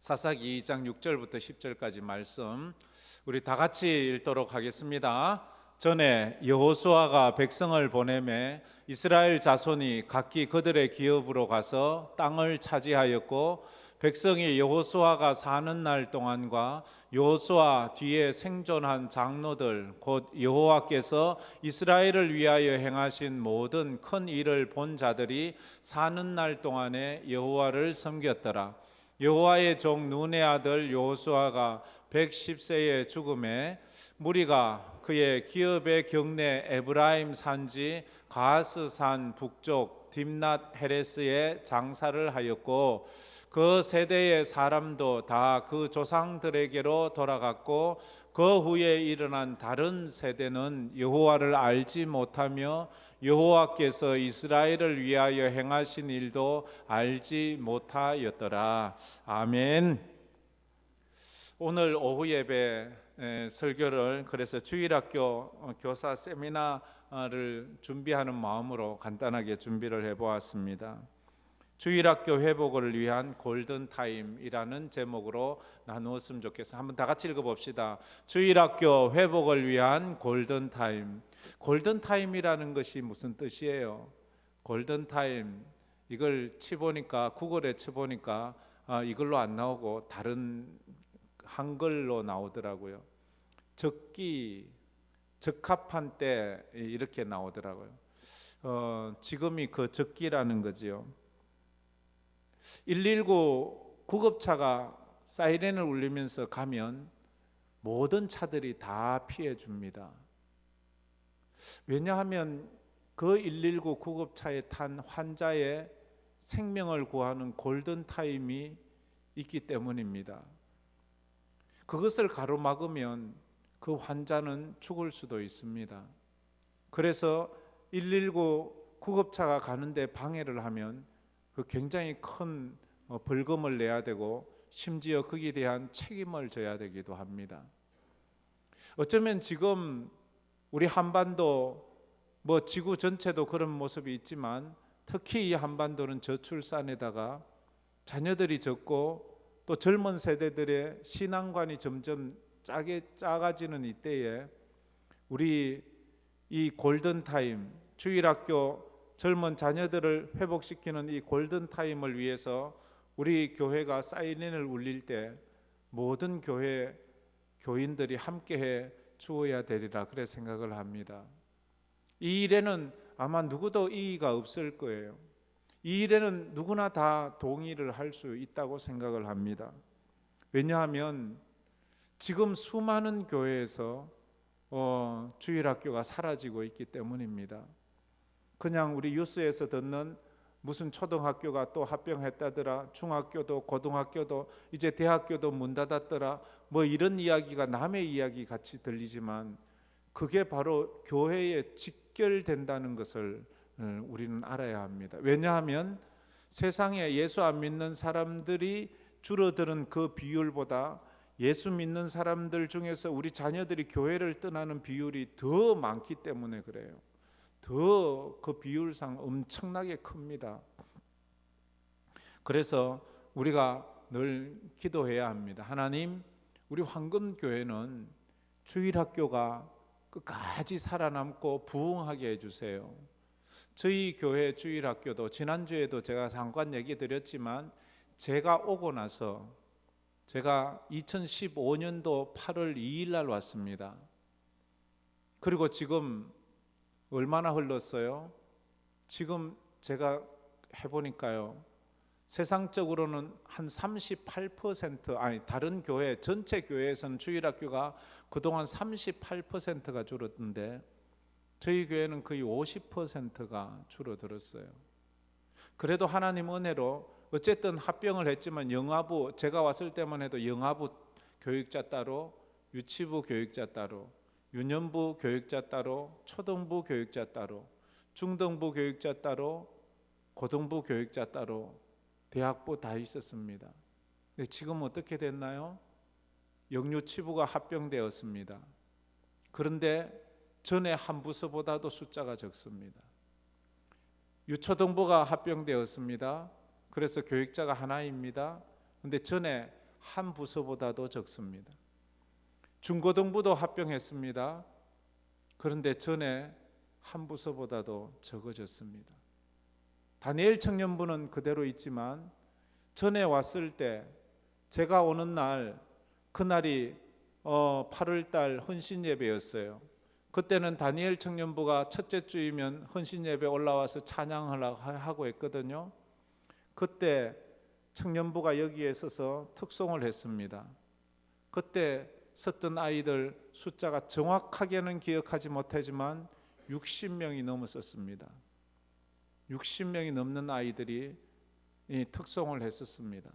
사사기 2장 6절부터 10절까지 말씀 우리 다 같이 읽도록 하겠습니다. 전에 여호수아가 백성을 보내매 이스라엘 자손이 각기 그들의 기업으로 가서 땅을 차지하였고, 백성이 여호수아가 사는 날 동안과 여호수아 뒤에 생존한 장로들 곧 여호와께서 이스라엘을 위하여 행하신 모든 큰 일을 본 자들이 사는 날 동안에 여호와를 섬겼더라. 여호와의 종 눈의 아들 여호수아가 110세의 죽음에 무리가 그의 기업의 경내 에브라임 산지 가스 산 북쪽 딥낫 헤레스에 장사를 하였고, 그 세대의 사람도 다 그 조상들에게로 돌아갔고, 그 후에 일어난 다른 세대는 여호와를 알지 못하며 여호와께서 이스라엘을 위하여 행하신 일도 알지 못하였더라. 아멘. 오늘 오후 예배 설교를 그래서 주일학교 교사 세미나를 준비하는 마음으로 간단하게 준비를 해보았습니다. 주일학교 회복을 위한 골든타임이라는 제목으로 나누었으면 좋겠어요. 한번 다 같이 읽어봅시다. 주일학교 회복을 위한 골든타임. 골든타임이라는 것이 무슨 뜻이에요? 골든타임, 이걸 치보니까 구글에 쳐보니까 이걸로 안 나오고 다른 한글로 나오더라고요. 적기, 적합한 때 이렇게 나오더라고요. 지금이 그 적기라는 거지요. 119 구급차가 사이렌을 울리면서 가면 모든 차들이 다 피해 줍니다. 왜냐하면 그 119 구급차에 탄 환자의 생명을 구하는 골든타임이 있기 때문입니다. 그것을 가로막으면 그 환자는 죽을 수도 있습니다. 그래서 119 구급차가 가는데 방해를 하면 그 굉장히 큰 벌금을 내야 되고, 심지어 거기에 대한 책임을 져야 되기도 합니다. 어쩌면 지금 우리 한반도, 지구 전체도 그런 모습이 있지만 특히 이 한반도는 저출산에다가 자녀들이 적고 또 젊은 세대들의 신앙관이 점점 작아지는 이때에 우리 이 골든타임, 주일학교 젊은 자녀들을 회복시키는 이 골든타임을 위해서 우리 교회가 사이렌을 울릴 때 모든 교회 교인들이 함께해 주어야 되리라, 그래 생각을 합니다. 이 일에는 아마 누구도 이의가 없을 거예요. 이 일에는 누구나 다 동의를 할 수 있다고 생각을 합니다. 왜냐하면 지금 수많은 교회에서 주일학교가 사라지고 있기 때문입니다. 그냥 우리 뉴스에서 듣는 무슨 초등학교가 또 합병했다더라, 중학교도 고등학교도 이제 대학교도 문 닫았더라, 이런 이야기가 남의 이야기 같이 들리지만 그게 바로 교회에 직결된다는 것을 우리는 알아야 합니다. 왜냐하면 세상에 예수 안 믿는 사람들이 줄어드는 그 비율보다 예수 믿는 사람들 중에서 우리 자녀들이 교회를 떠나는 비율이 더 많기 때문에 그래요. 더 그 비율상 엄청나게 큽니다. 그래서 우리가 늘 기도해야 합니다. 하나님, 우리 황금교회는 주일학교가 끝까지 살아남고 부흥하게 해주세요. 저희 교회 주일학교도 지난주에도 제가 잠깐 얘기 드렸지만, 제가 오고 나서 제가 2015년도 8월 2일 날 왔습니다. 그리고 지금 얼마나 흘렀어요? 지금 제가 해보니까요, 세상적으로는 한 38%, 다른 교회, 전체 교회에서는 주일학교가 그동안 38%가 줄었는데 저희 교회는 거의 50%가 줄어들었어요. 그래도 하나님 은혜로 어쨌든 합병을 했지만 영아부, 제가 왔을 때만 해도 영아부 교육자 따로, 유치부 교육자 따로, 유년부 교육자 따로, 초등부 교육자 따로, 중등부 교육자 따로, 고등부 교육자 따로, 대학부 다 있었습니다. 근데 지금 어떻게 됐나요? 영유치부가 합병되었습니다. 그런데 전에 한 부서보다도 숫자가 적습니다. 유초등부가 합병되었습니다. 그래서 교육자가 하나입니다. 그런데 전에 한 부서보다도 적습니다. 중고등부도 합병했습니다. 그런데 전에 한 부서보다도 적어졌습니다. 다니엘 청년부는 그대로 있지만 전에 왔을 때 제가 오는 날, 그날이 8월달 헌신예배였어요. 그때는 다니엘 청년부가 첫째 주이면 헌신예배 올라와서 찬양을 하고 했거든요. 그때 청년부가 여기에 서서 특송을 했습니다. 그때 섰던 아이들 숫자가 정확하게는 기억하지 못하지만 60명이 넘었었습니다. 60명이 넘는 아이들이 이 특송을 했었습니다.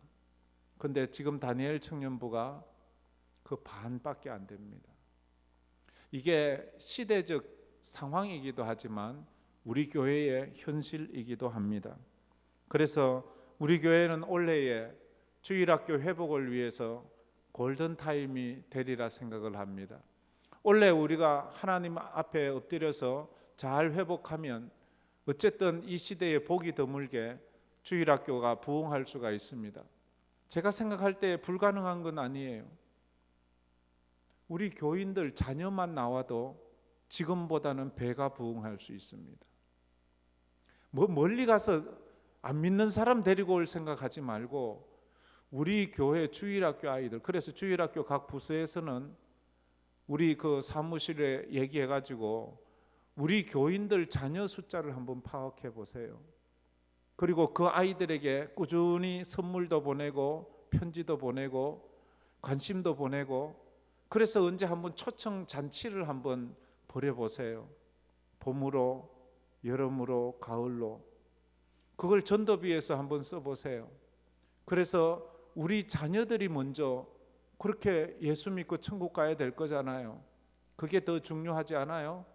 그런데 지금 다니엘 청년부가 그 반밖에 안 됩니다. 이게 시대적 상황이기도 하지만 우리 교회의 현실이기도 합니다. 그래서 우리 교회는 올해의 주일학교 회복을 위해서 골든타임이 되리라 생각을 합니다. 올해 우리가 하나님 앞에 엎드려서 잘 회복하면 어쨌든 이 시대에 복이 드물게 주일학교가 부흥할 수가 있습니다. 제가 생각할 때 불가능한 건 아니에요. 우리 교인들 자녀만 나와도 지금보다는 배가 부흥할 수 있습니다. 멀리 가서 안 믿는 사람 데리고 올 생각하지 말고 우리 교회 주일학교 아이들, 그래서 주일학교 각 부서에서는 우리 그 사무실에 얘기해가지고 우리 교인들 자녀 숫자를 한번 파악해 보세요. 그리고 그 아이들에게 꾸준히 선물도 보내고 편지도 보내고 관심도 보내고, 그래서 언제 한번 초청 잔치를 한번 벌여보세요. 봄으로, 여름으로, 가을로. 그걸 전도비에서 한번 써보세요. 그래서 우리 자녀들이 먼저 그렇게 예수 믿고 천국 가야 될 거잖아요. 그게 더 중요하지 않아요?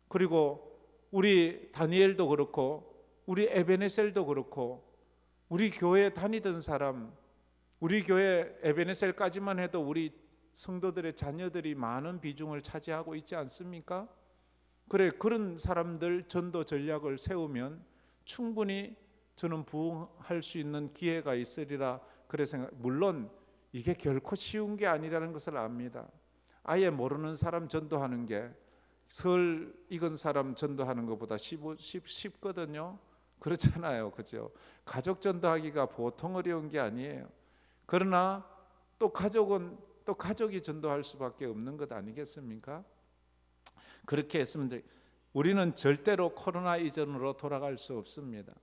그리고 우리 다니엘도 그렇고 우리 에베네셀도 그렇고 우리 교회 다니던 사람, 우리 교회 에베네셀까지만 해도 우리 성도들의 자녀들이 많은 비중을 차지하고 있지 않습니까? 그래, 그런 사람들 전도 전략을 세우면 충분히 저는 부흥할 수 있는 기회가 있으리라 그래 생각. 물론 이게 결코 쉬운 게 아니라는 것을 압니다. 아예 모르는 사람 전도하는 게 설 익은 사람 전도하는 것보다 쉽거든요. 그렇잖아요, 그죠? 가족 전도하기가 보통 어려운 게 아니에요. 그러나 또 가족은 또 가족이 전도할 수밖에 없는 것 아니겠습니까? 그렇게 했으면 우리는 절대로 코로나 이전으로 돌아갈 수 없습니다.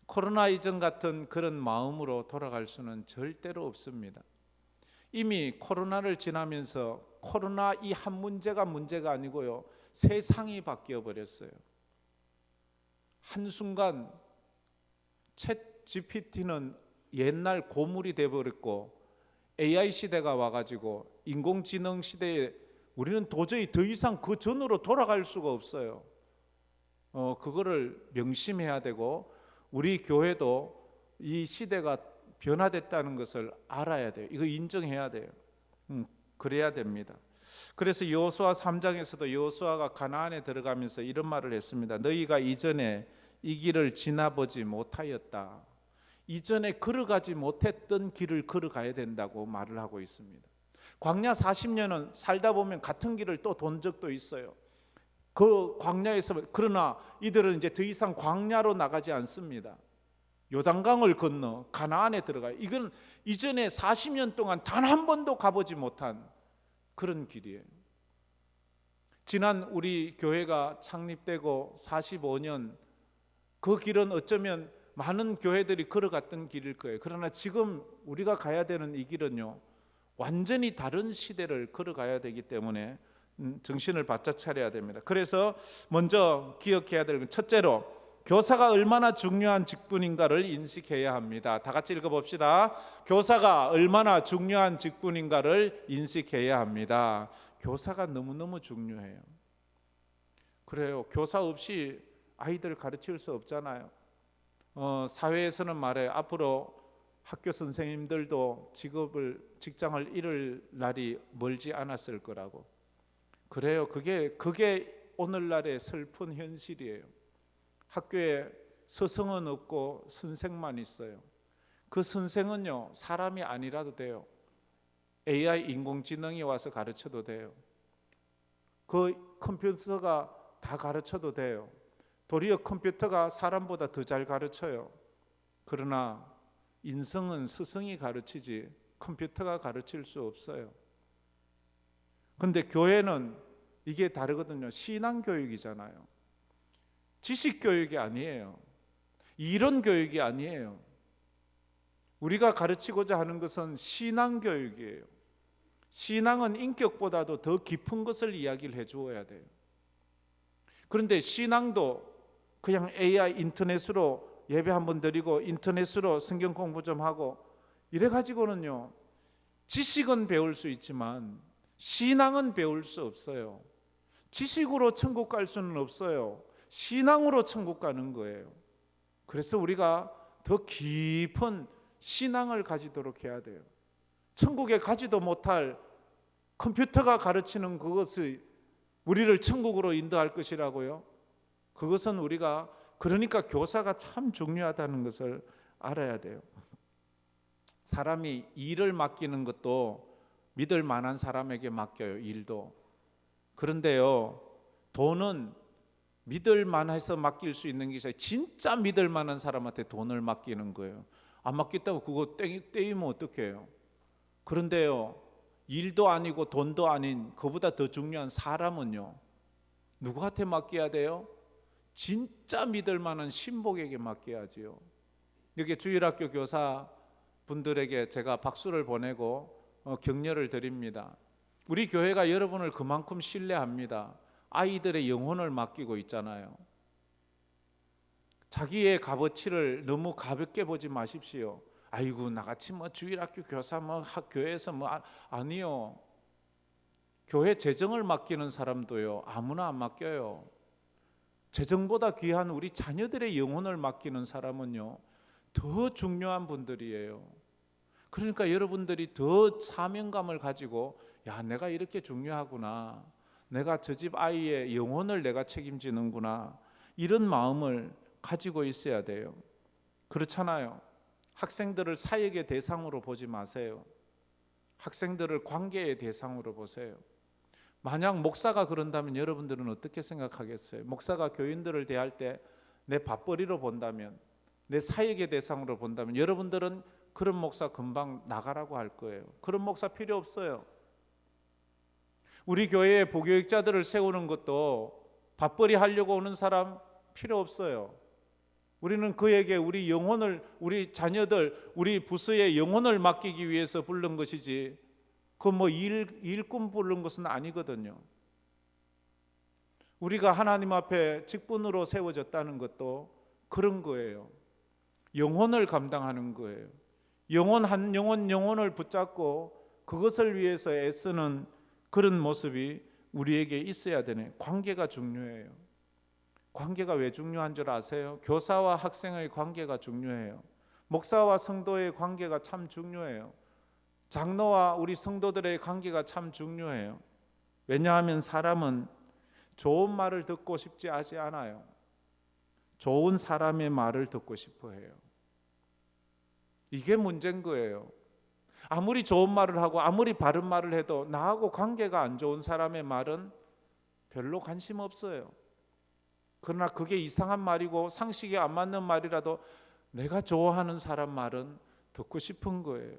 코로나 이전 같은 그런 마음으로 돌아갈 수는 절대로 없습니다. 이미 코로나를 지나면서 코로나 이 한 문제가 문제가 아니고요, 세상이 바뀌어 버렸어요. 한순간 챗 GPT는 옛날 고물이 돼버렸고 AI 시대가 와가지고 인공지능 시대에 우리는 도저히 더 이상 그 전으로 돌아갈 수가 없어요. 그거를 명심해야 되고 우리 교회도 이 시대가 변화됐다는 것을 알아야 돼요. 이거 인정해야 돼요. 그래야 됩니다. 그래서 여호수아 3장에서도 여호수아가 가나안에 들어가면서 이런 말을 했습니다. 너희가 이전에 이 길을 지나보지 못하였다. 이전에 걸어가지 못했던 길을 걸어가야 된다고 말을 하고 있습니다. 광야 40년은 살다 보면 같은 길을 또 돈 적도 있어요. 그 광야에서, 그러나 이들은 이제 더 이상 광야로 나가지 않습니다. 요단강을 건너 가나안에 들어가요. 이건 이전에 40년 동안 단 한 번도 가보지 못한 그런 길이에요. 지난 우리 교회가 창립되고 45년, 그 길은 어쩌면 많은 교회들이 걸어갔던 길일 거예요. 그러나 지금 우리가 가야 되는 이 길은요, 완전히 다른 시대를 걸어가야 되기 때문에 정신을 바짝 차려야 됩니다. 그래서 먼저 기억해야 될 건, 첫째로 교사가 얼마나 중요한 직분인가를 인식해야 합니다. 다 같이 읽어봅시다. 교사가 얼마나 중요한 직분인가를 인식해야 합니다. 교사가 너무너무 중요해요. 그래요. 교사 없이 아이들 가르칠 수 없잖아요. 사회에서는 말해요. 앞으로 학교 선생님들도 직장을 잃을 날이 멀지 않았을 거라고. 그래요. 그게 오늘날의 슬픈 현실이에요. 학교에 스승은 없고 선생만 있어요. 그 선생은요, 사람이 아니라도 돼요. AI 인공지능이 와서 가르쳐도 돼요. 그 컴퓨터가 다 가르쳐도 돼요. 도리어 컴퓨터가 사람보다 더 잘 가르쳐요. 그러나 인성은 스승이 가르치지 컴퓨터가 가르칠 수 없어요. 근데 교회는 이게 다르거든요. 신앙 교육이잖아요. 지식 교육이 아니에요. 이론 교육이 아니에요. 우리가 가르치고자 하는 것은 신앙 교육이에요. 신앙은 인격보다도 더 깊은 것을 이야기를 해 주어야 돼요. 그런데 신앙도 그냥 AI 인터넷으로 예배 한번 드리고 인터넷으로 성경 공부 좀 하고 이래 가지고는요, 지식은 배울 수 있지만 신앙은 배울 수 없어요. 지식으로 천국 갈 수는 없어요. 신앙으로 천국 가는 거예요. 그래서 우리가 더 깊은 신앙을 가지도록 해야 돼요. 천국에 가지도 못할 컴퓨터가 가르치는 그것이 우리를 천국으로 인도할 것이라고요? 그것은 우리가, 그러니까 교사가 참 중요하다는 것을 알아야 돼요. 사람이 일을 맡기는 것도 믿을 만한 사람에게 맡겨요. 일도. 그런데요, 돈은 믿을 만해서 맡길 수 있는 게 있어요. 진짜 믿을 만한 사람한테 돈을 맡기는 거예요. 안 맡겼다고 그거 떼이면 어떡해요? 그런데요, 일도 아니고 돈도 아닌 그보다 더 중요한 사람은요, 누구한테 맡겨야 돼요? 진짜 믿을 만한 신복에게 맡겨야지요. 여기 주일학교 교사 분들에게 제가 박수를 보내고 격려를 드립니다. 우리 교회가 여러분을 그만큼 신뢰합니다. 아이들의 영혼을 맡기고 있잖아요. 자기의 값어치를 너무 가볍게 보지 마십시오. 아이고, 나같이 주일학교 교사 학교에서 아니요. 교회 재정을 맡기는 사람도요, 아무나 안 맡겨요. 재정보다 귀한 우리 자녀들의 영혼을 맡기는 사람은요, 더 중요한 분들이에요. 그러니까 여러분들이 더 사명감을 가지고, 야, 내가 이렇게 중요하구나, 내가 저 집 아이의 영혼을 내가 책임지는구나, 이런 마음을 가지고 있어야 돼요. 그렇잖아요. 학생들을 사역의 대상으로 보지 마세요. 학생들을 관계의 대상으로 보세요. 만약 목사가 그런다면 여러분들은 어떻게 생각하겠어요? 목사가 교인들을 대할 때 내 밥벌이로 본다면, 내 사역의 대상으로 본다면 여러분들은 그런 목사 금방 나가라고 할 거예요. 그런 목사 필요 없어요. 우리 교회에 부교육자들을 세우는 것도 밥벌이 하려고 오는 사람 필요 없어요. 우리는 그에게 우리 영혼을, 우리 자녀들, 우리 부서의 영혼을 맡기기 위해서 부른 것이지 그 일꾼 부른 것은 아니거든요. 우리가 하나님 앞에 직분으로 세워졌다는 것도 그런 거예요. 영혼을 감당하는 거예요. 영혼 한 영혼을 붙잡고 그것을 위해서 애쓰는 그런 모습이 우리에게 있어야 되네. 관계가 중요해요. 관계가 왜 중요한 줄 아세요? 교사와 학생의 관계가 중요해요. 목사와 성도의 관계가 참 중요해요. 장로와 우리 성도들의 관계가 참 중요해요. 왜냐하면 사람은 좋은 말을 듣고 싶지 않아요. 좋은 사람의 말을 듣고 싶어 해요. 이게 문제인 거예요. 아무리 좋은 말을 하고 아무리 바른 말을 해도 나하고 관계가 안 좋은 사람의 말은 별로 관심 없어요. 그러나 그게 이상한 말이고 상식에 안 맞는 말이라도 내가 좋아하는 사람 말은 듣고 싶은 거예요.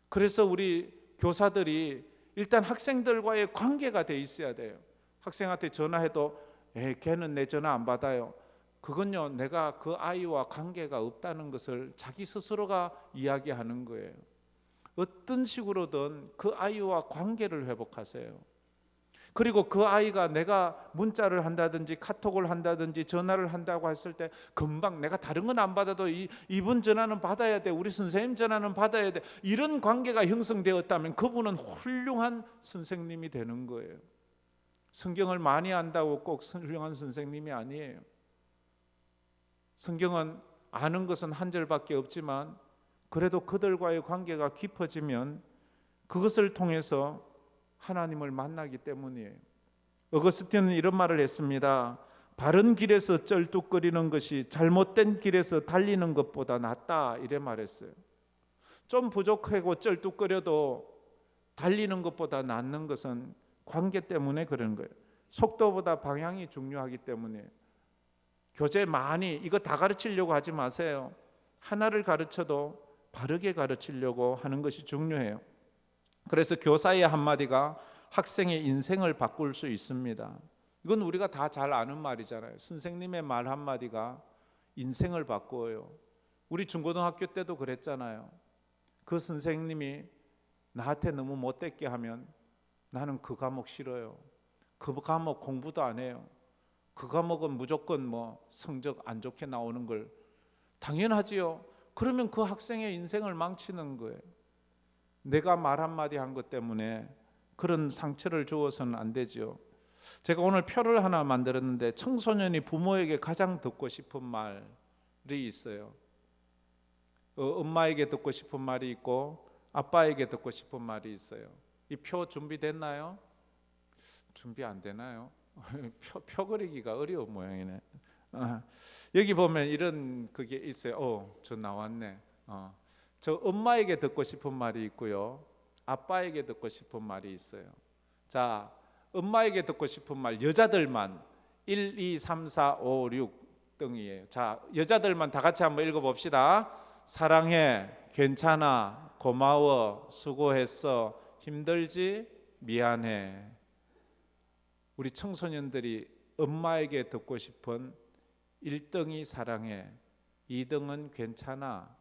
그래서 우리 교사들이 일단 학생들과의 관계가 돼 있어야 돼요. 학생한테 전화해도 걔는 내 전화 안 받아요. 그건요, 내가 그 아이와 관계가 없다는 것을 자기 스스로가 이야기하는 거예요. 어떤 식으로든 그 아이와 관계를 회복하세요. 그리고 그 아이가 내가 문자를 한다든지 카톡을 한다든지 전화를 한다고 했을 때 금방 내가 다른 건 안 받아도 이분 전화는 받아야 돼, 우리 선생님 전화는 받아야 돼, 이런 관계가 형성되었다면 그분은 훌륭한 선생님이 되는 거예요. 성경을 많이 안다고 꼭 훌륭한 선생님이 아니에요. 성경은 아는 것은 한 절밖에 없지만 그래도 그들과의 관계가 깊어지면 그것을 통해서 하나님을 만나기 때문이에요. 어거스틴은 이런 말을 했습니다. 바른 길에서 쩔뚝거리는 것이 잘못된 길에서 달리는 것보다 낫다, 이래 말했어요. 좀 부족하고 쩔뚝거려도 달리는 것보다 낫는 것은 관계 때문에 그런 거예요. 속도보다 방향이 중요하기 때문에 교재 많이 이거 다 가르치려고 하지 마세요. 하나를 가르쳐도 바르게 가르치려고 하는 것이 중요해요. 그래서 교사의 한마디가 학생의 인생을 바꿀 수 있습니다. 이건 우리가 다 잘 아는 말이잖아요. 선생님의 말 한마디가 인생을 바꾸어요. 우리 중고등학교 때도 그랬잖아요. 그 선생님이 나한테 너무 못됐게 하면 나는 그 과목 싫어요. 그 과목 공부도 안 해요. 그 과목은 무조건 뭐 성적 안 좋게 나오는 걸 당연하지요. 그러면 그 학생의 인생을 망치는 거예요. 내가 말 한마디 한 것 때문에 그런 상처를 주어서는 안 되지요. 제가 오늘 표를 하나 만들었는데 청소년이 부모에게 가장 듣고 싶은 말이 있어요. 엄마에게 듣고 싶은 말이 있고 아빠에게 듣고 싶은 말이 있어요. 이 표 준비됐나요? 준비 안 되나요? 표 그리기가 어려운 모양이네. 여기 보면 이런 그게 있어요. 저 나왔네. 저 엄마에게 듣고 싶은 말이 있고요. 아빠에게 듣고 싶은 말이 있어요. 자, 엄마에게 듣고 싶은 말 여자들만 1, 2, 3, 4, 5, 6 등이에요. 자, 여자들만 다 같이 한번 읽어봅시다. 사랑해, 괜찮아, 고마워, 수고했어, 힘들지, 미안해. 우리 청소년들이 엄마에게 듣고 싶은 1등이 사랑해, 2등은 괜찮아,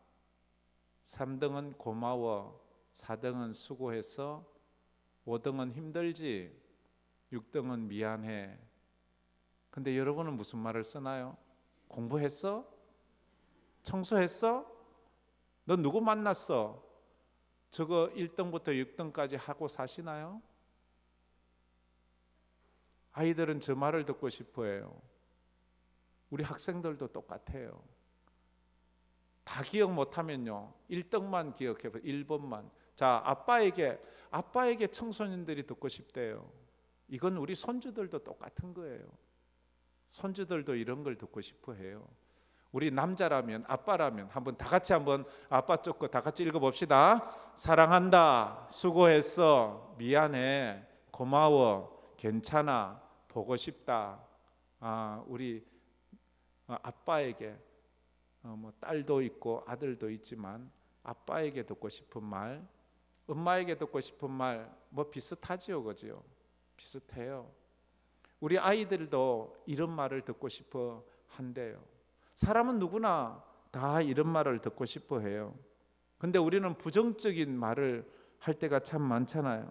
3등은 고마워, 4등은 수고했어, 5등은 힘들지, 6등은 미안해. 근데 여러분은 무슨 말을 쓰나요? 공부했어? 청소했어? 너 누구 만났어? 저거 1등부터 6등까지 하고 사시나요? 아이들은 저 말을 듣고 싶어 해요. 우리 학생들도 똑같아요. 다 기억 못하면요 1등만 기억해봐. 1번만. 자, 아빠에게 청소년들이 듣고 싶대요. 이건 우리 손주들도 똑같은 거예요. 손주들도 이런 걸 듣고 싶어 해요. 우리 남자라면, 아빠라면 한번 다 같이 한번 아빠 쪽 거 다 같이 읽어봅시다. 사랑한다, 수고했어, 미안해, 고마워, 괜찮아, 보고 싶다. 우리 아빠에게 뭐 딸도 있고 아들도 있지만 아빠에게 듣고 싶은 말, 엄마에게 듣고 싶은 말 뭐 비슷하지요, 그지요? 비슷해요. 우리 아이들도 이런 말을 듣고 싶어 한대요. 사람은 누구나 다 이런 말을 듣고 싶어 해요. 근데 우리는 부정적인 말을 할 때가 참 많잖아요.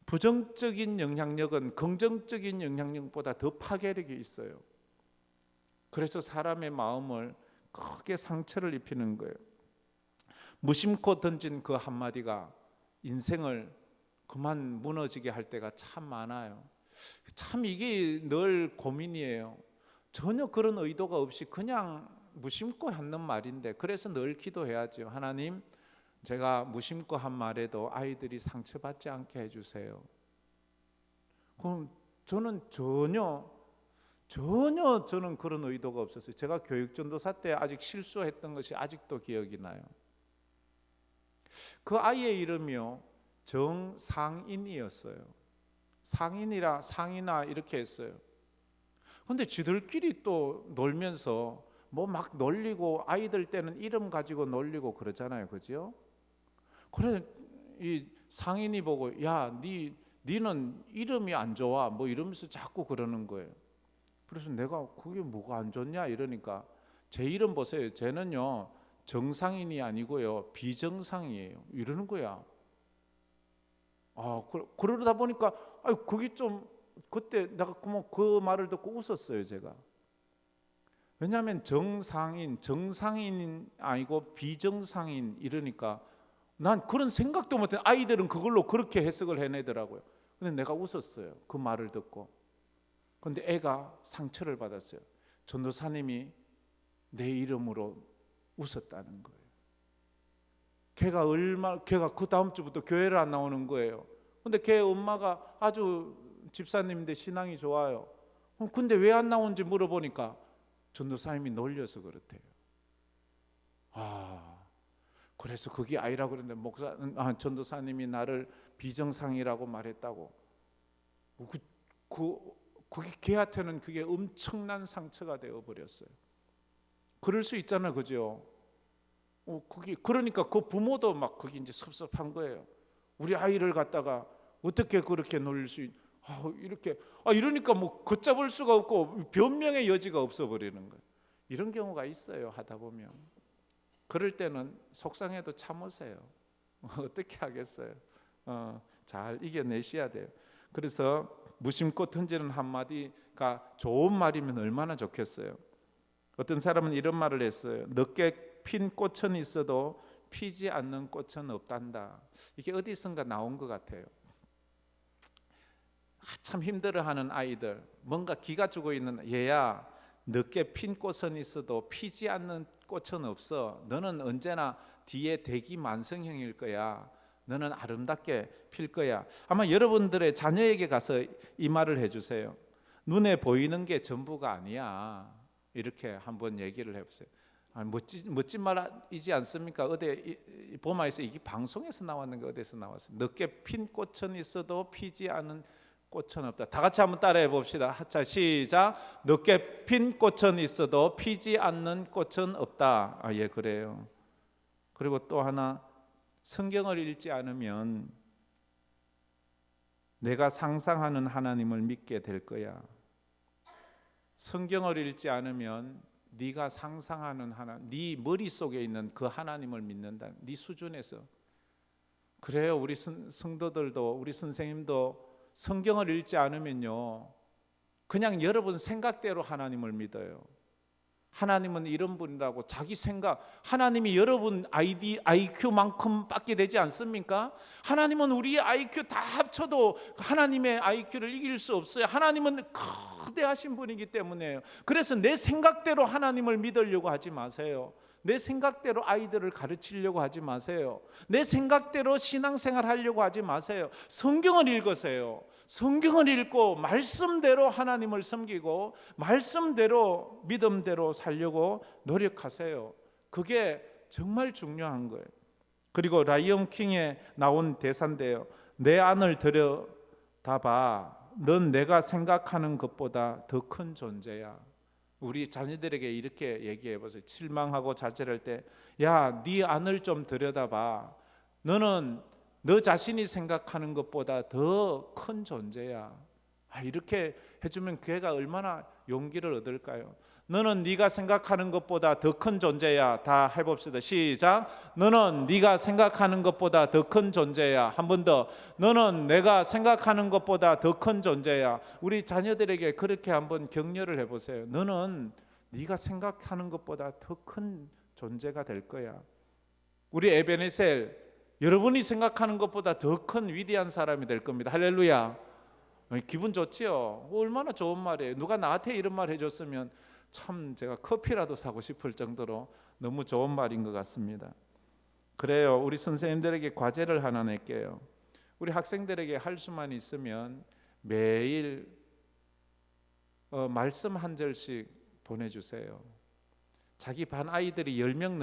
부정적인 영향력은 긍정적인 영향력보다 더 파괴력이 있어요. 그래서 사람의 마음을 크게 상처를 입히는 거예요. 무심코 던진 그 한마디가 인생을 그만 무너지게 할 때가 참 많아요. 참 이게 늘 고민이에요. 전혀 그런 의도가 없이 그냥 무심코 하는 말인데, 그래서 늘 기도해야죠. 하나님, 제가 무심코 한 말에도 아이들이 상처받지 않게 해주세요. 그럼 저는 전혀 저는 그런 의도가 없었어요. 제가 교육전도사 때 아직 실수했던 것이 아직도 기억이 나요. 그 아이의 이름이요 정상인이었어요. 상인이라 상이나 이렇게 했어요. 근데 지들끼리 또 놀면서 뭐 막 놀리고, 아이들 때는 이름 가지고 놀리고 그러잖아요, 그죠? 그래 이 상인이 보고 야, 니는 이름이 안 좋아 뭐 이러면서 자꾸 그러는 거예요. 그래서 내가 그게 뭐가 안 좋냐 이러니까 제 이름 보세요. 쟤는요 정상인이 아니고요 비정상이에요 이러는 거야. 그러다 보니까 그게 좀 그때 내가 그 말을 듣고 웃었어요, 제가. 왜냐하면 정상인 아니고 비정상인 이러니까 난 그런 생각도 못해. 아이들은 그걸로 그렇게 해석을 해내더라고요. 근데 내가 웃었어요, 그 말을 듣고. 근데 애가 상처를 받았어요. 전도사님이 내 이름으로 웃었다는 거예요. 걔가 그 다음 주부터 교회를 안 나오는 거예요. 근데 걔 엄마가 아주 집사님인데 신앙이 좋아요. 근데 왜 안 나오는지 물어보니까 전도사님이 놀려서 그렇대요. 그래서 그게 아니라고 그러는데 전도사님이 나를 비정상이라고 말했다고. 그게 걔한테는 그게 엄청난 상처가 되어 버렸어요. 그럴 수 있잖아요, 그죠? 그러니까 그 부모도 막 그게 이제 섭섭한 거예요. 우리 아이를 갖다가 어떻게 그렇게 놀릴 수 이러니까 뭐 걷잡을 수가 없고 변명의 여지가 없어 버리는 거예요. 이런 경우가 있어요, 하다 보면. 그럴 때는 속상해도 참으세요. 어떻게 하겠어요? 잘 이겨내셔야 돼요. 그래서 무심코 던지는 한마디가 좋은 말이면 얼마나 좋겠어요. 어떤 사람은 이런 말을 했어요. 늦게 핀 꽃은 있어도 피지 않는 꽃은 없단다. 이게 어디선가 나온 것 같아요. 참 힘들어하는 아이들, 뭔가 기가 죽어 있는 얘야, 늦게 핀 꽃은 있어도 피지 않는 꽃은 없어. 너는 언제나 뒤에 대기 만성형일 거야. 너는 아름답게 필 거야. 아마 여러분들의 자녀에게 가서 이 말을 해주세요. 눈에 보이는 게 전부가 아니야. 이렇게 한번 얘기를 해보세요. 멋진 말이지 않습니까? 어디 보마에서 이게 방송에서 나왔는 게 어디서 나왔어요? 늦게 핀 꽃은 있어도 피지 않은 꽃은 없다. 다 같이 한번 따라해 봅시다. 자, 시작. 늦게 핀 꽃은 있어도 피지 않는 꽃은 없다. 예, 그래요. 그리고 또 하나, 성경을 읽지 않으면 내가 상상하는 하나님을 믿게 될 거야. 성경을 읽지 않으면 네가 상상하는 네 머릿속에 있는 그 하나님을 믿는다. 네 수준에서. 그래요. 우리 성도들도, 우리 선생님도 성경을 읽지 않으면요, 그냥 여러분 생각대로 하나님을 믿어요. 하나님은 이런 분이라고 자기 생각, 하나님이 여러분 IQ만큼 밖에 되지 않습니까? 하나님은 우리의 IQ 다 합쳐도 하나님의 IQ를 이길 수 없어요. 하나님은 거대하신 분이기 때문에요. 그래서 내 생각대로 하나님을 믿으려고 하지 마세요. 내 생각대로 아이들을 가르치려고 하지 마세요. 내 생각대로 신앙생활 하려고 하지 마세요. 성경을 읽으세요. 성경을 읽고 말씀대로 하나님을 섬기고 말씀대로 믿음대로 살려고 노력하세요. 그게 정말 중요한 거예요. 그리고 라이언 킹에 나온 대사인데요. 내 안을 들여다봐. 넌 내가 생각하는 것보다 더 큰 존재야. 우리 자녀들에게 이렇게 얘기해 보세요. 실망하고 좌절할 때, 야, 네 안을 좀 들여다봐. 너는 너 자신이 생각하는 것보다 더 큰 존재야. 이렇게 해주면 그 애가 얼마나 용기를 얻을까요? 너는 네가 생각하는 것보다 더 큰 존재야. 다 해봅시다. 시작. 너는 네가 생각하는 것보다 더 큰 존재야. 한 번 더. 너는 내가 생각하는 것보다 더 큰 존재야. 우리 자녀들에게 그렇게 한번 격려를 해보세요. 너는 네가 생각하는 것보다 더 큰 존재가 될 거야. 우리 에베네셀, 여러분이 생각하는 것보다 더 큰 위대한 사람이 될 겁니다. 할렐루야. 기분 좋지요? 얼마나 좋은 말이에요. 누가 나한테 이런 말 해줬으면 참 제가 커피라도 사고 싶을 정도로 너무 좋은 말인 것 같습니다. 그래요. 우리 선생님들에게 과제를 하나 낼게요. 우리 학생들에게 할 수만 있으면 매일 말씀 한 절씩 보내주세요. 자기 반 아이들이 10명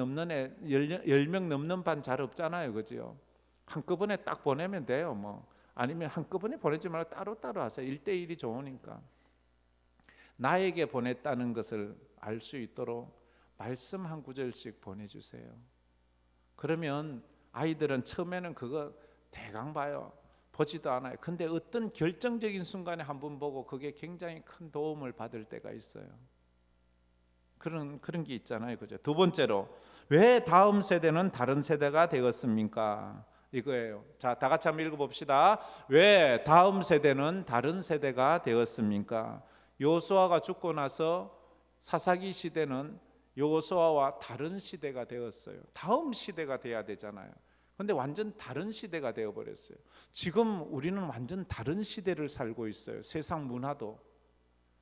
넘는 반 잘 없잖아요, 그죠? 한꺼번에 딱 보내면 돼요. 뭐 아니면 한꺼번에 보내지 말고 따로따로 하세요. 1대1이 좋으니까. 나에게 보냈다는 것을 알 수 있도록 말씀 한 구절씩 보내주세요. 그러면 아이들은 처음에는 그거 대강 봐요. 보지도 않아요. 근데 어떤 결정적인 순간에 한번 보고 그게 굉장히 큰 도움을 받을 때가 있어요. 그런 게 있잖아요, 그죠? 두 번째로, 왜 다음 세대는 다른 세대가 되었습니까? 이거예요. 자, 다 같이 한번 읽어봅시다. 왜 다음 세대는 다른 세대가 되었습니까? 여호수아가 죽고 나서 사사기 시대는 여호수아와 다른 시대가 되었어요. 다음 시대가 돼야 되잖아요. 근데 완전 다른 시대가 되어버렸어요. 지금 우리는 완전 다른 시대를 살고 있어요. 세상 문화도.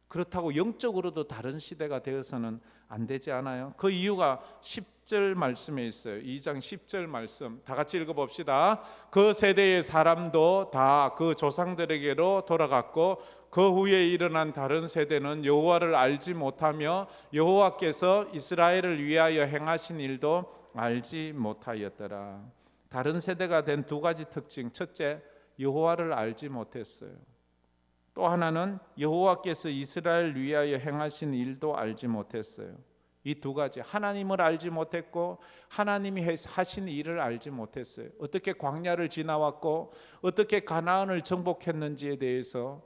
그렇다고 영적으로도 다른 시대가 되어서는 안 되지 않아요? 그 이유가 10절 말씀에 있어요. 2장 10절 말씀 다 같이 읽어봅시다. 그 세대의 사람도 다 그 조상들에게로 돌아갔고 그 후에 일어난 다른 세대는 여호와를 알지 못하며 여호와께서 이스라엘을 위하여 행하신 일도 알지 못하였더라. 다른 세대가 된 두 가지 특징. 첫째, 여호와를 알지 못했어요. 또 하나는 여호와께서 이스라엘 위하여 행하신 일도 알지 못했어요. 이 두 가지, 하나님을 알지 못했고 하나님이 하신 일을 알지 못했어요. 어떻게 광야를 지나왔고 어떻게 가나안을 정복했는지에 대해서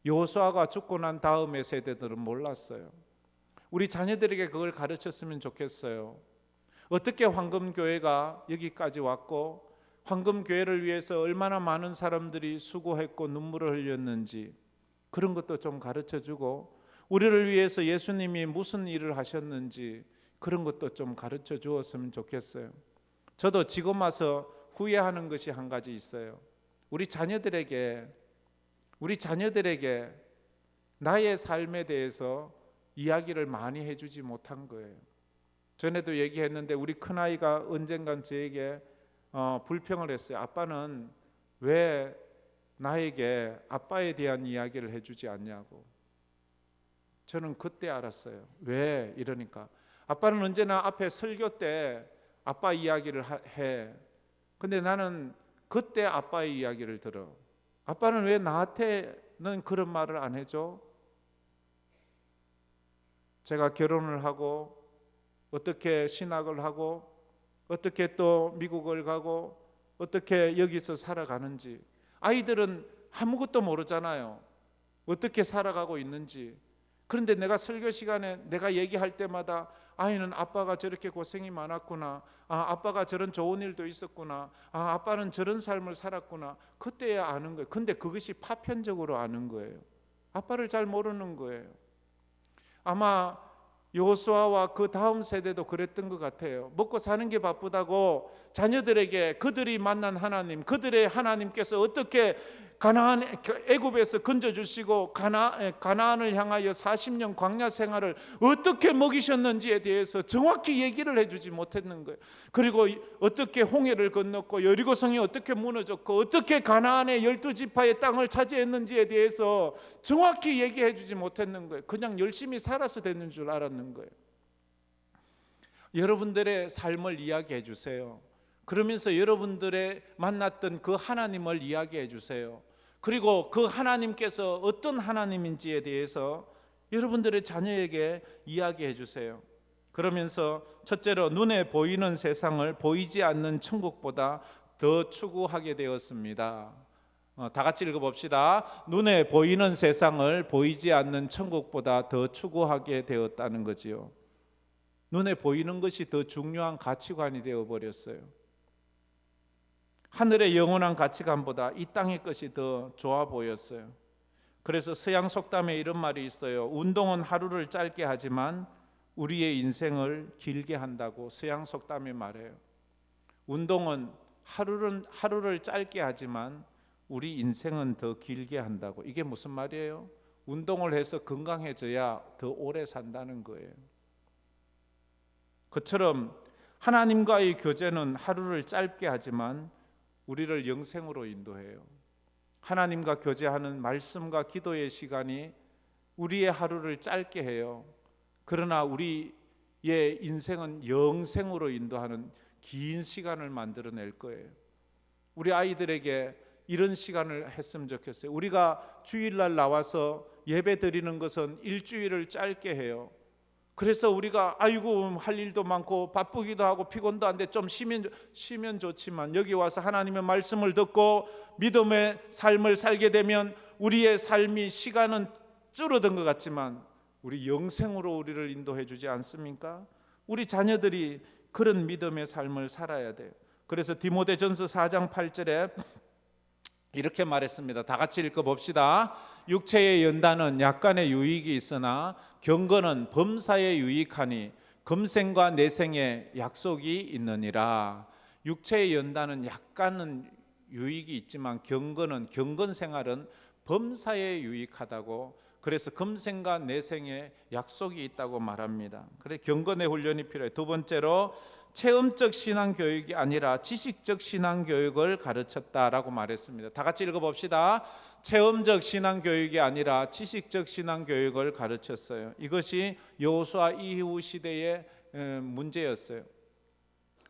여호수아가 죽고 난 다음의 세대들은 몰랐어요. 우리 자녀들에게 그걸 가르쳤으면 좋겠어요. 어떻게 황금교회가 여기까지 왔고 황금교회를 위해서 얼마나 많은 사람들이 수고했고 눈물을 흘렸는지 그런 것도 좀 가르쳐주고, 우리를 위해서 예수님이 무슨 일을 하셨는지 그런 것도 좀 가르쳐 주었으면 좋겠어요. 저도 지금 와서 후회하는 것이 한 가지 있어요. 우리 자녀들에게 나의 삶에 대해서 이야기를 많이 해주지 못한 거예요. 전에도 얘기했는데 우리 큰아이가 언젠간 저에게 불평을 했어요. 아빠는 왜 나에게 아빠에 대한 이야기를 해주지 않냐고. 저는 그때 알았어요. 왜? 이러니까 아빠는 언제나 앞에 설교 때 아빠 이야기를 해. 근데 나는 그때 아빠의 이야기를 들어. 아빠는 왜 나한테는 그런 말을 안 해줘? 제가 결혼을 하고 어떻게 신학을 하고 어떻게 또 미국을 가고 어떻게 여기서 살아가는지 아이들은 아무것도 모르잖아요. 어떻게 살아가고 있는지. 그런데 내가 설교 시간에 내가 얘기할 때마다 아이는 아빠가 저렇게 고생이 많았구나, 아빠가 저런 좋은 일도 있었구나, 아빠는 저런 삶을 살았구나, 그때야 아는 거예요. 근데 그것이 파편적으로 아는 거예요. 아빠를 잘 모르는 거예요. 아마 여호수아와 그 다음 세대도 그랬던 것 같아요. 먹고 사는 게 바쁘다고 자녀들에게 그들이 만난 하나님, 그들의 하나님께서 어떻게 가나안 애굽에서 건져주시고 가나안을 향하여 40년 광야 생활을 어떻게 먹이셨는지에 대해서 정확히 얘기를 해주지 못했는 거예요. 그리고 어떻게 홍해를 건넜고 여리고성이 어떻게 무너졌고 어떻게 가나안의 12지파의 땅을 차지했는지에 대해서 정확히 얘기해 주지 못했는 거예요. 그냥 열심히 살아서 되는 줄 알았는 거예요. 여러분들의 삶을 이야기해 주세요. 그러면서 여러분들의 만났던 그 하나님을 이야기해 주세요. 그리고 그 하나님께서 어떤 하나님인지에 대해서 여러분들의 자녀에게 이야기해 주세요. 그러면서 첫째로 눈에 보이는 세상을 보이지 않는 천국보다 더 추구하게 되었습니다. 다 같이 읽어봅시다. 눈에 보이는 세상을 보이지 않는 천국보다 더 추구하게 되었다는 거지요. 눈에 보이는 것이 더 중요한 가치관이 되어버렸어요. 하늘의 영원한 가치관보다 이 땅의 것이 더 좋아 보였어요. 그래서 서양 속담에 이런 말이 있어요. 운동은 하루를 짧게 하지만 우리의 인생을 길게 한다고 서양 속담이 말해요. 운동은 하루를 짧게 하지만 우리 인생은 더 길게 한다고. 이게 무슨 말이에요? 운동을 해서 건강해져야 더 오래 산다는 거예요. 그처럼 하나님과의 교제는 하루를 짧게 하지만 우리를 영생으로 인도해요. 하나님과 교제하는 말씀과 기도의 시간이 우리의 하루를 짧게 해요. 그러나 우리의 인생은 영생으로 인도하는 긴 시간을 만들어낼 거예요. 우리 아이들에게 이런 시간을 했으면 좋겠어요. 우리가 주일날 나와서 예배 드리는 것은 일주일을 짧게 해요. 그래서 우리가 아이고 할 일도 많고 바쁘기도 하고 피곤도 한데 좀 쉬면 좋지만 여기 와서 하나님의 말씀을 듣고 믿음의 삶을 살게 되면 우리의 삶이 시간은 줄어든 것 같지만 우리 영생으로 우리를 인도해 주지 않습니까? 우리 자녀들이 그런 믿음의 삶을 살아야 돼요. 그래서 디모데전서 4장 8절에 이렇게 말했습니다. 다 같이 읽어봅시다. 육체의 연단은 약간의 유익이 있으나 경건은 범사에 유익하니 금생과 내생에 약속이 있느니라. 육체의 연단은 약간은 유익이 있지만 경건 생활은 범사에 유익하다고. 그래서 금생과 내생에 약속이 있다고 말합니다. 그래 경건의 훈련이 필요해요. 두 번째로 체험적 신앙교육이 아니라 지식적 신앙교육을 가르쳤다라고 말했습니다. 다 같이 읽어봅시다. 체험적 신앙교육이 아니라 지식적 신앙교육을 가르쳤어요. 이것이 여호수아 이후 시대의 문제였어요.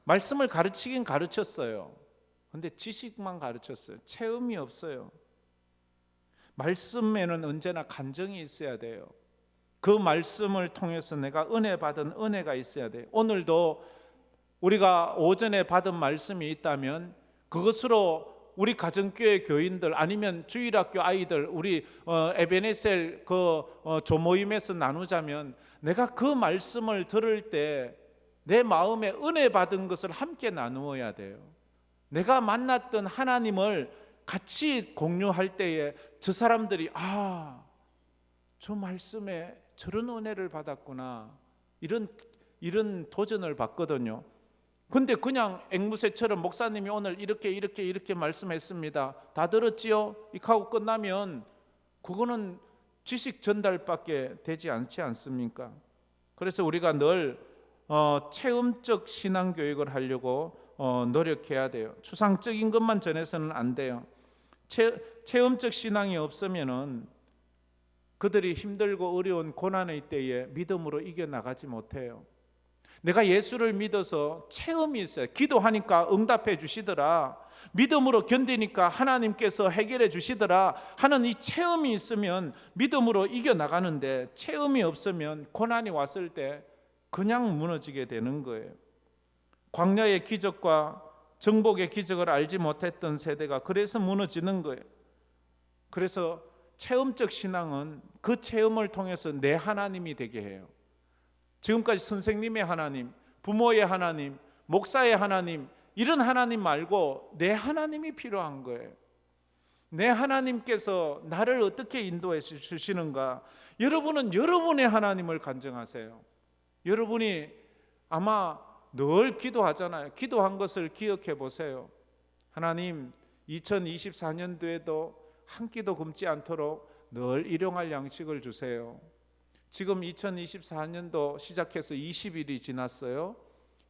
말씀을 가르치긴 가르쳤어요. 근데 지식만 가르쳤어요. 체험이 없어요. 말씀에는 언제나 간증이 있어야 돼요. 그 말씀을 통해서 내가 은혜 받은 은혜가 있어야 돼요. 오늘도 우리가 오전에 받은 말씀이 있다면 그것으로 우리 가정교회 교인들 아니면 주일학교 아이들 우리 에베네셀 조모임에서 나누자면 내가 그 말씀을 들을 때 내 마음에 은혜 받은 것을 함께 나누어야 돼요. 내가 만났던 하나님을 같이 공유할 때에 저 사람들이 저 말씀에 저런 은혜를 받았구나 이런 도전을 받거든요. 근데 그냥 앵무새처럼 목사님이 오늘 이렇게 말씀했습니다. 다 들었지요? 이렇게 하고 끝나면 그거는 지식 전달밖에 되지 않지 않습니까? 그래서 우리가 늘 체험적 신앙 교육을 하려고 노력해야 돼요. 추상적인 것만 전해서는 안 돼요. 체험적 신앙이 없으면은 그들이 힘들고 어려운 고난의 때에 믿음으로 이겨나가지 못해요. 내가 예수를 믿어서 체험이 있어요. 기도하니까 응답해 주시더라, 믿음으로 견디니까 하나님께서 해결해 주시더라 하는 이 체험이 있으면 믿음으로 이겨나가는데, 체험이 없으면 고난이 왔을 때 그냥 무너지게 되는 거예요. 광야의 기적과 정복의 기적을 알지 못했던 세대가 그래서 무너지는 거예요. 그래서 체험적 신앙은 그 체험을 통해서 내 하나님이 되게 해요. 지금까지 선생님의 하나님, 부모의 하나님, 목사의 하나님, 이런 하나님 말고 내 하나님이 필요한 거예요. 내 하나님께서 나를 어떻게 인도해 주시는가. 여러분은 여러분의 하나님을 간증하세요. 여러분이 아마 늘 기도하잖아요. 기도한 것을 기억해 보세요. 하나님, 2024년도에도 한 끼도 굶지 않도록 늘 일용할 양식을 주세요. 지금 2024년도 시작해서 20일이 지났어요.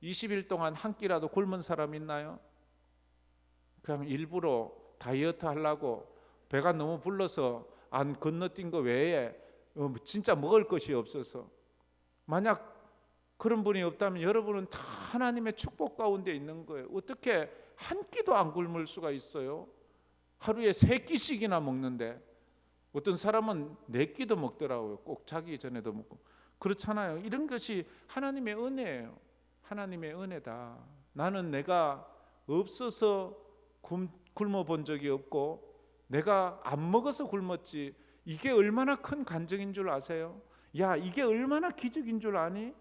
20일 동안 한 끼라도 굶은 사람 있나요? 그냥 일부러 다이어트 하려고 배가 너무 불러서 안 건너뛴 거 외에 진짜 먹을 것이 없어서. 만약 그런 분이 없다면 여러분은 다 하나님의 축복 가운데 있는 거예요. 어떻게 한 끼도 안 굶을 수가 있어요? 하루에 3끼씩이나 먹는데 어떤 사람은 4끼도 먹더라고요. 꼭 자기 전에도 먹고. 그렇잖아요. 이런 것이 하나님의 은혜예요. 하나님의 은혜다. 나는 내가 없어서 굶어 본 적이 없고 내가 안 먹어서 굶었지. 이게 얼마나 큰 간증인 줄 아세요? 야, 이게 얼마나 기적인 줄 아니?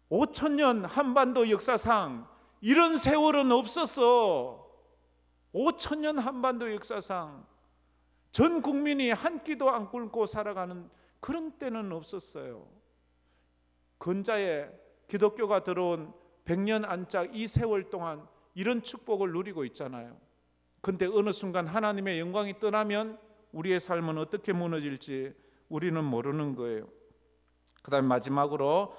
5,000년 한반도 역사상 이런 세월은 없었어. 5,000년 한반도 역사상 전 국민이 한 끼도 안 굶고 살아가는 그런 때는 없었어요. 근자에 기독교가 들어온 100년 안짝 이 세월 동안 이런 축복을 누리고 있잖아요. 근데 어느 순간 하나님의 영광이 떠나면 우리의 삶은 어떻게 무너질지 우리는 모르는 거예요. 그다음 마지막으로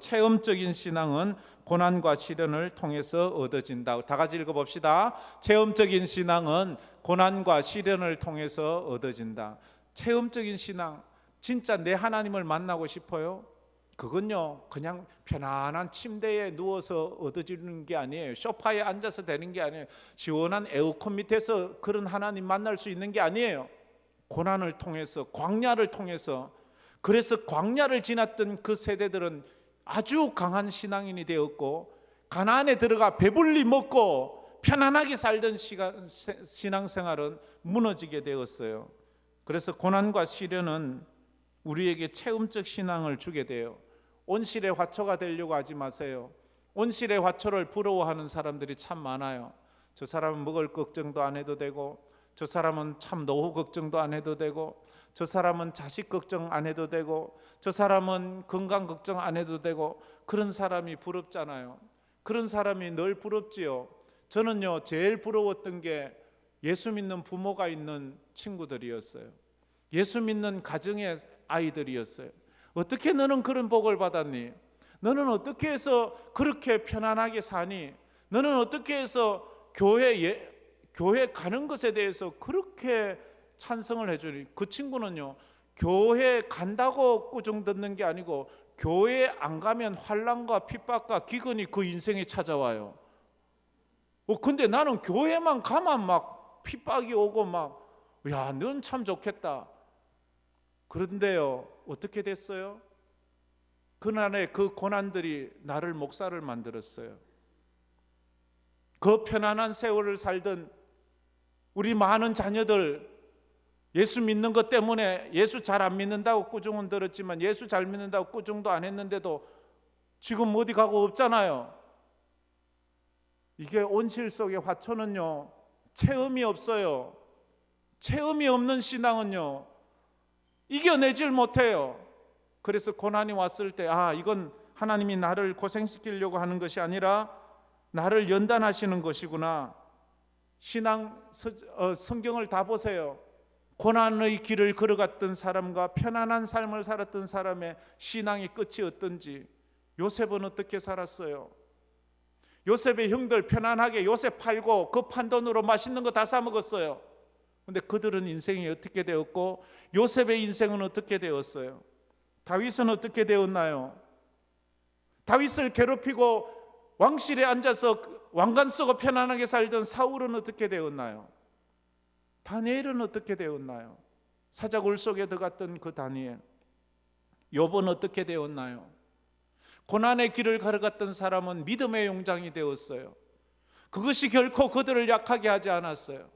체험적인 신앙은 고난과 시련을 통해서 얻어진다. 다 같이 읽어봅시다. 체험적인 신앙은 고난과 시련을 통해서 얻어진다. 체험적인 신앙, 진짜 내 하나님을 만나고 싶어요? 그건요 그냥 편안한 침대에 누워서 얻어지는 게 아니에요. 소파에 앉아서 되는 게 아니에요. 시원한 에어컨 밑에서 그런 하나님 만날 수 있는 게 아니에요. 고난을 통해서, 광야를 통해서. 그래서 광야를 지났던 그 세대들은 아주 강한 신앙인이 되었고, 가나안에 들어가 배불리 먹고 편안하게 살던 신앙생활은 무너지게 되었어요. 그래서 고난과 시련은 우리에게 체험적 신앙을 주게 돼요. 온실의 화초가 되려고 하지 마세요. 온실의 화초를 부러워하는 사람들이 참 많아요. 저 사람은 먹을 걱정도 안 해도 되고, 저 사람은 참 노후 걱정도 안 해도 되고, 저 사람은 자식 걱정 안 해도 되고, 저 사람은 건강 걱정 안 해도 되고, 그런 사람이 부럽잖아요. 그런 사람이 늘 부럽지요. 저는요 제일 부러웠던 게 예수 믿는 부모가 있는 친구들이었어요. 예수 믿는 가정의 아이들이었어요. 어떻게 너는 그런 복을 받았니? 너는 어떻게 해서 그렇게 편안하게 사니? 너는 어떻게 해서 교회 가는 것에 대해서 그렇게 찬성을 해주니? 그 친구는요 교회 간다고 꾸중 듣는 게 아니고 교회 안 가면 환난과 핍박과 기근이 그 인생에 찾아와요. 근데 나는 교회만 가면 막 핍박이 오고 막, 야, 넌 참 좋겠다. 그런데요, 어떻게 됐어요? 그날의 그 고난들이 나를 목사를 만들었어요. 그 편안한 세월을 살던 우리 많은 자녀들, 예수 믿는 것 때문에 예수 잘 안 믿는다고 꾸중은 들었지만 예수 잘 믿는다고 꾸중도 안 했는데도 지금 어디 가고 없잖아요. 이게 온실 속의 화초는요, 체험이 없어요. 체험이 없는 신앙은요, 이겨내질 못해요. 그래서 고난이 왔을 때, 이건 하나님이 나를 고생시키려고 하는 것이 아니라 나를 연단하시는 것이구나. 성경을 다 보세요. 고난의 길을 걸어갔던 사람과 편안한 삶을 살았던 사람의 신앙의 끝이 어떤지. 요셉은 어떻게 살았어요? 요셉의 형들 편안하게 요셉 팔고 그 판 돈으로 맛있는 거 다 사 먹었어요. 근데 그들은 인생이 어떻게 되었고 요셉의 인생은 어떻게 되었어요? 다윗은 어떻게 되었나요? 다윗을 괴롭히고 왕실에 앉아서 왕관 쓰고 편안하게 살던 사울은 어떻게 되었나요? 다니엘은 어떻게 되었나요? 사자굴 속에 들어갔던 그 다니엘. 욥은 어떻게 되었나요? 고난의 길을 걸어갔던 사람은 믿음의 용장이 되었어요. 그것이 결코 그들을 약하게 하지 않았어요.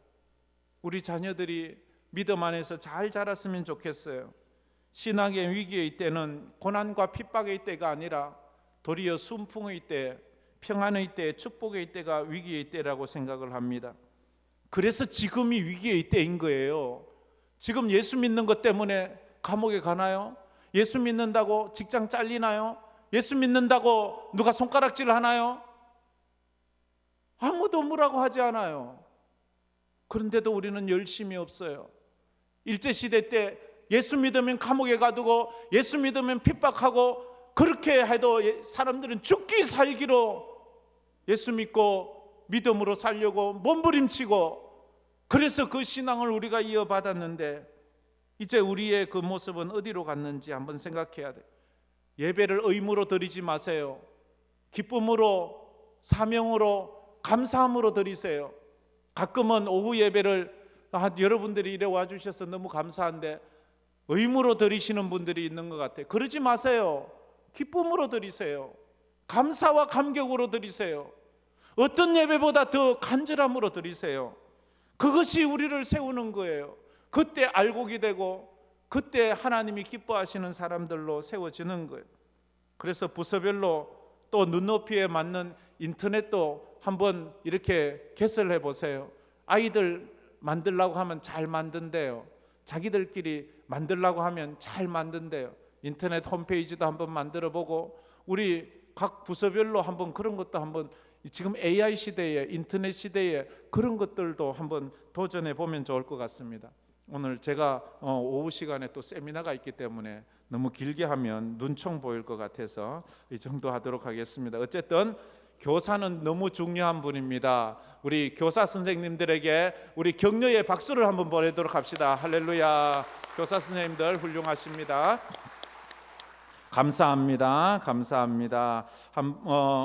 우리 자녀들이 믿음 안에서 잘 자랐으면 좋겠어요. 신앙의 위기의 때는 고난과 핍박의 때가 아니라 도리어 순풍의 때, 평안의 때, 축복의 때가 위기의 때라고 생각을 합니다. 그래서 지금이 위기의 때인 거예요. 지금 예수 믿는 것 때문에 감옥에 가나요? 예수 믿는다고 직장 잘리나요? 예수 믿는다고 누가 손가락질 하나요? 아무도 뭐라고 하지 않아요. 그런데도 우리는 열심이 없어요. 일제시대 때 예수 믿으면 감옥에 가두고 예수 믿으면 핍박하고, 그렇게 해도 사람들은 죽기 살기로 예수 믿고 믿음으로 살려고 몸부림치고, 그래서 그 신앙을 우리가 이어받았는데 이제 우리의 그 모습은 어디로 갔는지 한번 생각해야 돼요. 예배를 의무로 드리지 마세요. 기쁨으로, 사명으로, 감사함으로 드리세요. 가끔은 오후 예배를 여러분들이 이래 와주셔서 너무 감사한데 의무로 드리시는 분들이 있는 것 같아요. 그러지 마세요. 기쁨으로 드리세요. 감사와 감격으로 드리세요. 어떤 예배보다 더 간절함으로 드리세요. 그것이 우리를 세우는 거예요. 그때 알곡이 되고 그때 하나님이 기뻐하시는 사람들로 세워지는 거예요. 그래서 부서별로 또 눈높이에 맞는 인터넷도 한번 이렇게 개설해 보세요. 아이들 만들라고 하면 잘 만든대요. 자기들끼리 만들라고 하면 잘 만든대요. 인터넷 홈페이지도 한번 만들어 보고, 우리 각 부서별로 한번 그런 것도 한번, 지금 AI 시대에, 인터넷 시대에 그런 것들도 한번 도전해 보면 좋을 것 같습니다. 오늘 제가 오후 시간에 또 세미나가 있기 때문에 너무 길게 하면 눈총 보일 것 같아서 이 정도 하도록 하겠습니다. 어쨌든 교사는 너무 중요한 분입니다. 우리 교사 선생님들에게 우리 격려의 박수를 한번 보내도록 합시다. 할렐루야. 교사 선생님들 훌륭하십니다. 감사합니다. 감사합니다.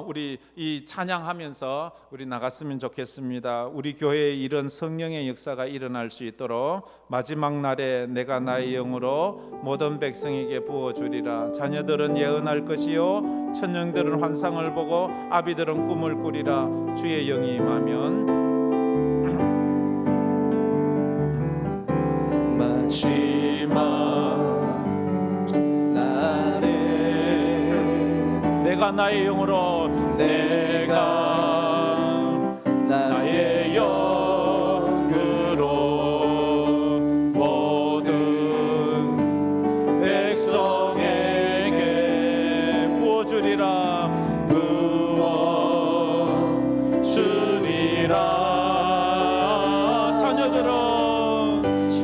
우리 이 찬양하면서 우리 나갔으면 좋겠습니다. 우리 교회에 이런 성령의 역사가 일어날 수 있도록 마지막 날에 내가 나의 영으로 모든 백성에게 부어주리라. 자녀들은 예언할 것이요 천령들은 환상을 보고 아비들은 꿈을 꾸리라. 주의 영이 임하면 마지막 내가 나의 영으로 내가 나의 영으로 모든 백성에게 부어주리라. 부어주리라.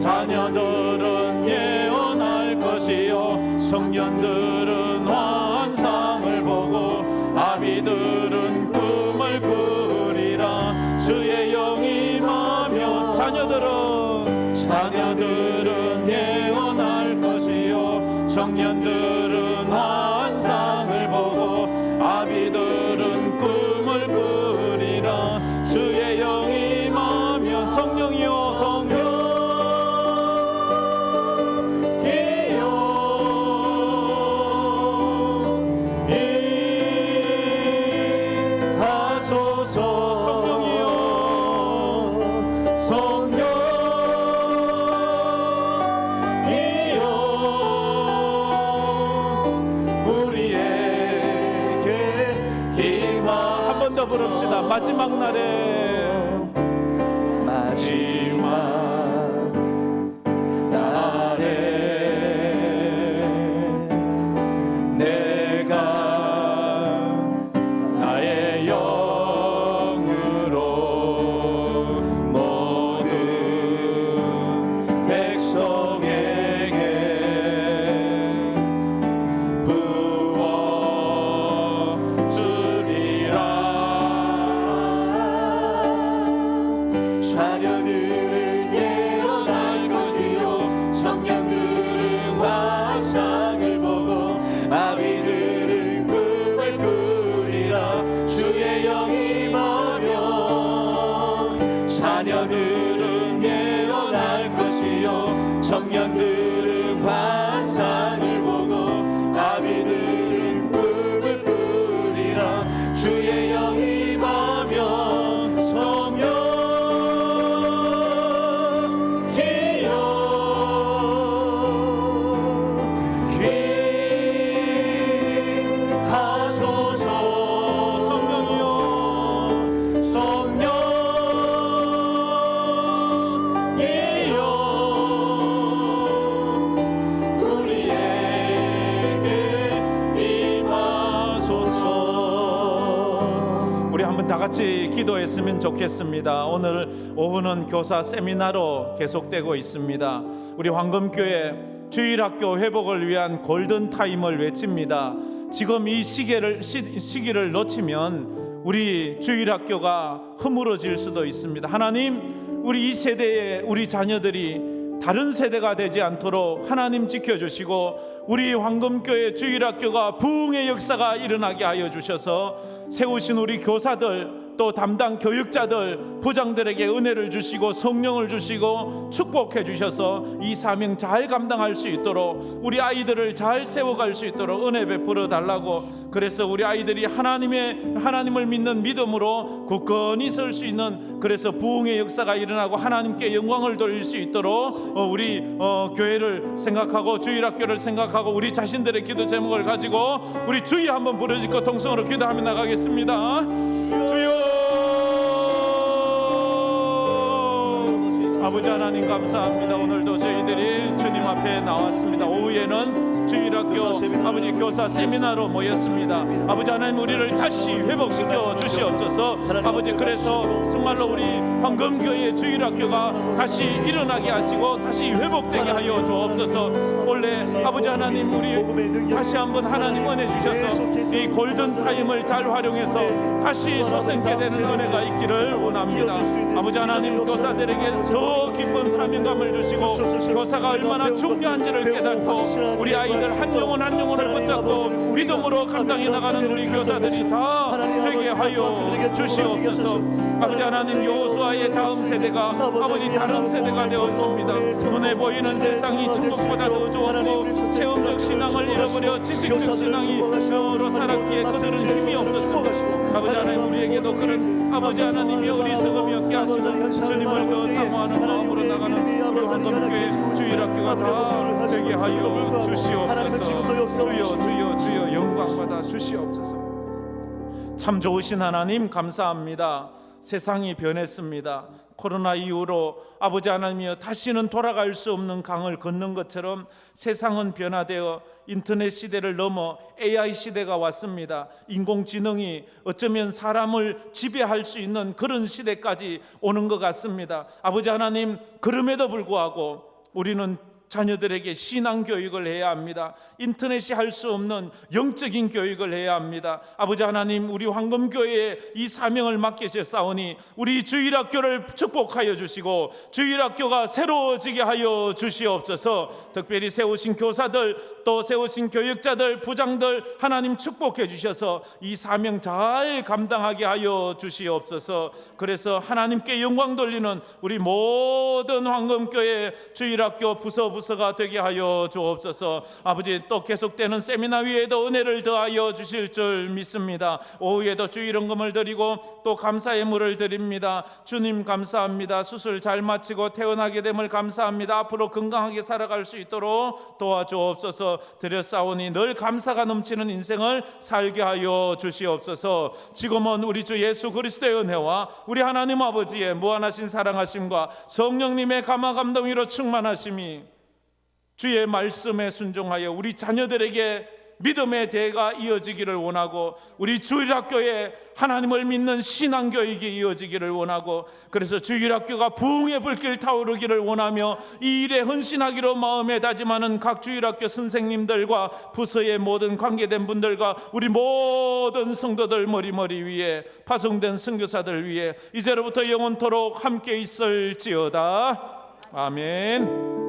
자녀들은 예언할 것이요 청년들은 환상을 보고 아비들은 꿈을 꾸리라. 주의 영이 임하면 자녀들은 예언할 것이요 청년들은 환상 하소서. 성령이여 부릅시다. 마지막 날에 내가 나의 영으로 모든 백성에게 부어주리라. 자녀들은 예언할 것이요 청년들은 환상을 보고 아비들은 꿈을 꾸리라. 주의 영이 임하면 자녀들은 예언할 것이요 청년들은 환상을 보고 아비들은 꿈을 꾸리라. 주의 영이 임하면 성령 다 같이 기도했으면 좋겠습니다. 오늘 오후는 교사 세미나로 계속되고 있습니다. 우리 황금교회 주일학교 회복을 위한 골든타임을 외칩니다. 지금 이 시기를 놓치면 우리 주일학교가 허물어질 수도 있습니다. 하나님, 우리 이 세대의 우리 자녀들이 다른 세대가 되지 않도록 하나님 지켜주시고 우리 황금교회 주일학교가 부흥의 역사가 일어나게 하여 주셔서 세우신 우리 교사들 또 담당 교육자들 부장들에게 은혜를 주시고 성령을 주시고 축복해 주셔서 이 사명 잘 감당할 수 있도록 우리 아이들을 잘 세워갈 수 있도록 은혜 베풀어 달라고. 그래서 우리 아이들이 하나님을 믿는 믿음으로 굳건히 설 수 있는, 그래서 부흥의 역사가 일어나고 하나님께 영광을 돌릴 수 있도록 우리 교회를 생각하고 주일학교를 생각하고 우리 자신들의 기도 제목을 가지고 우리 주일 한번 부르짖고 동성으로 기도하며 나가겠습니다. 주여, 아버지 하나님 감사합니다. 오늘도 저희들이 주님 앞에 나왔습니다. 오후에는 주일학교 아버지 교사 세미나로 모였습니다. 아버지 하나님, 우리를 다시 회복시켜 주시옵소서. 아버지, 그래서 정말로 우리 황금교회 주일학교가 다시 일어나게 하시고 다시 회복되게 하여 주옵소서. 원래 아버지 하나님, 우리 다시 한번 하나님 은혜 주셔서 이 골든타임을 잘 활용해서 다시 소생케 되는 은혜가 있기를 원합니다. 아버지 하나님, 교사들에게 더 깊은 사명감을 주시고 교사가 얼마나 중요한지를 깨닫고 우리 아이들 한 영혼 한 영혼을 붙잡고 믿음으로 감당해 나가는 우리 교사들이 다 되게 하여 주시옵소서. 아버지 하나님, 여호수아의 다음 세대가 아버지 다른 세대가 되었습니다. 눈에 보이는 세상이 천국보다 더 좋았고 체험적 신앙을 잃어버려 지식적 신앙으로 살았기에 그들은 힘이 없었습니다. 아버지 하나님, 우리에게도 그런 아버지 하나님의 어리석음이 없게 하시고 주님을 더 사모하는 마음으로 나가는 우리 황금교회 주일학교가 다 되게 하여 주시옵소서. 주여 영광 받아 주시옵소서. 참 좋으신 하나님 감사합니다. 세상이 변했습니다. 코로나 이후로 아버지 하나님이여 다시는 돌아갈 수 없는 강을 걷는 것처럼 세상은 변화되어 인터넷 시대를 넘어 AI 시대가 왔습니다. 인공지능이 어쩌면 사람을 지배할 수 있는 그런 시대까지 오는 것 같습니다. 아버지 하나님, 그럼에도 불구하고 우리는 자녀들에게 신앙 교육을 해야 합니다. 인터넷이 할 수 없는 영적인 교육을 해야 합니다. 아버지 하나님, 우리 황금교회에 이 사명을 맡기셨사오니 우리 주일학교를 축복하여 주시고 주일학교가 새로워지게 하여 주시옵소서. 특별히 세우신 교사들 또 세우신 교육자들 부장들 하나님 축복해 주셔서 이 사명 잘 감당하게 하여 주시옵소서. 그래서 하나님께 영광 돌리는 우리 모든 황금교회 주일학교 부서 서포터스가 되게 하여 주옵소서. 아버지, 또 계속되는 세미나 위에도 은혜를 더하여 주실 줄 믿습니다. 오후에도 주일 헌금을 드리고 또 감사의 물을 드립니다. 주님 감사합니다. 수술 잘 마치고 퇴원하게 됨을 감사합니다. 앞으로 건강하게 살아갈 수 있도록 도와주옵소서. 드렸사오니 늘 감사가 넘치는 인생을 살게 하여 주시옵소서. 지금은 우리 주 예수 그리스도의 은혜와 우리 하나님 아버지의 무한하신 사랑하심과 성령님의 감화 감동으로 충만하심이 주의 말씀에 순종하여 우리 자녀들에게 믿음의 대가 이어지기를 원하고, 우리 주일학교에 하나님을 믿는 신앙교육이 이어지기를 원하고, 그래서 주일학교가 부흥의 불길 타오르기를 원하며 이 일에 헌신하기로 마음에 다짐하는 각 주일학교 선생님들과 부서의 모든 관계된 분들과 우리 모든 성도들 머리머리 위에 파송된 선교사들 위에 이제로부터 영원토록 함께 있을지어다. 아멘.